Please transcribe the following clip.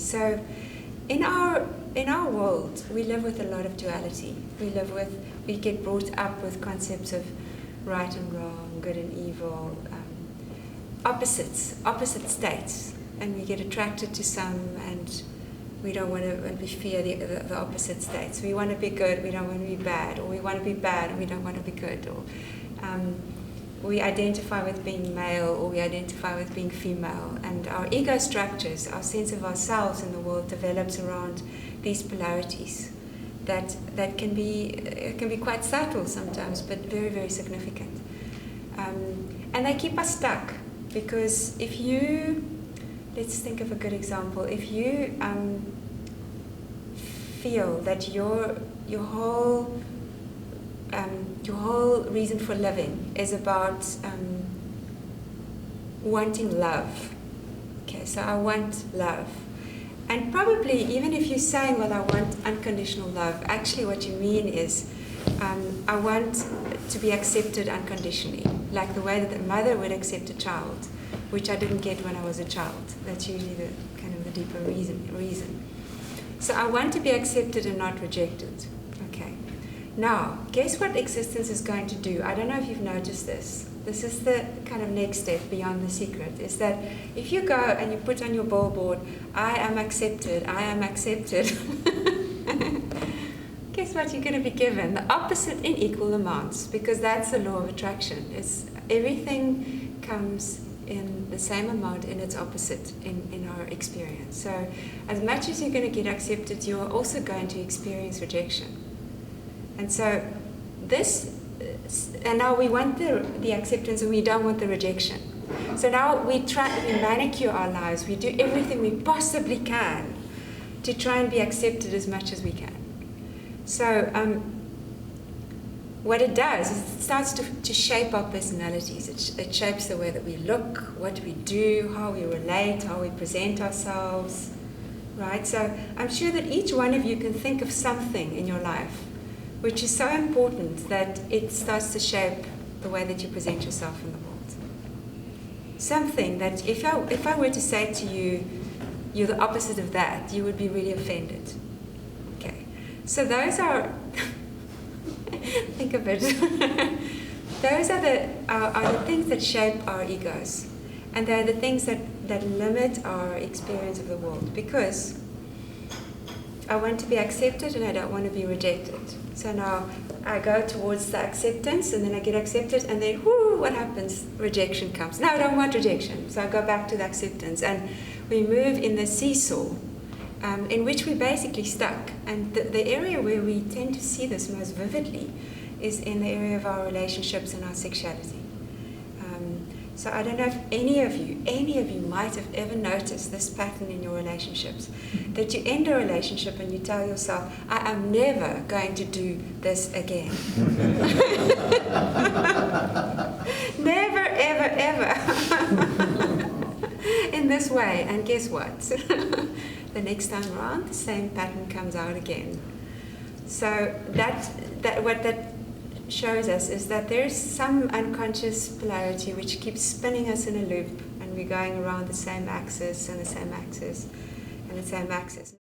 So in our world, we live with a lot of duality. We get brought up with concepts of right and wrong, good and evil, opposite states, and we get attracted to some, and we don't want to, and we fear the opposite states. We want to be good, we don't want to be bad, or we want to be bad, and we don't want to be good, or we identify with being male, or we identify with being female, and our ego structures, our sense of ourselves in the world develops around these polarities that can be quite subtle sometimes, but very, very significant. And they keep us stuck, because if you, let's think of a good example, if you feel that your whole reason for living is about wanting love. Okay, so I want love. And probably, even if you're saying, well, I want unconditional love, actually what you mean is, I want to be accepted unconditionally, like the way that a mother would accept a child, which I didn't get when I was a child. That's usually the kind of the deeper reason. So I want to be accepted and not rejected. Okay. Now, guess what existence is going to do? I don't know if you've noticed this. This is the kind of next step beyond the secret, is that if you go and you put on your billboard, I am accepted, guess what you're going to be given? The opposite in equal amounts, because that's the law of attraction. Everything comes in the same amount in its opposite in our experience. So as much as you're going to get accepted, you're also going to experience rejection. And so and now we want the acceptance and we don't want the rejection. So now we manicure our lives, we do everything we possibly can to try and be accepted as much as we can. So what it does is it starts to shape our personalities. It shapes the way that we look, what we do, how we relate, how we present ourselves, right? So I'm sure that each one of you can think of something in your life which is so important that it starts to shape the way that you present yourself in the world. Something that if I were to say to you, you're the opposite of that, you would be really offended. Okay, so those are, think of it, those are the things that shape our egos. And they're the things that limit our experience of the world, because I want to be accepted and I don't want to be rejected. So now I go towards the acceptance, and then I get accepted, and then what happens? Rejection comes. No, I don't want rejection. So I go back to the acceptance, and we move in the seesaw in which we're basically stuck. And the area where we tend to see this most vividly is in the area of our relationships and our sexuality. So I don't know if any of you might have ever noticed this pattern in your relationships, that you end a relationship and you tell yourself, I am never going to do this again. Never, ever, ever. In this way. And guess what? The next time around, the same pattern comes out again. So what that shows us is that there's some unconscious polarity which keeps spinning us in a loop, and we're going around the same axis and the same axis and the same axis.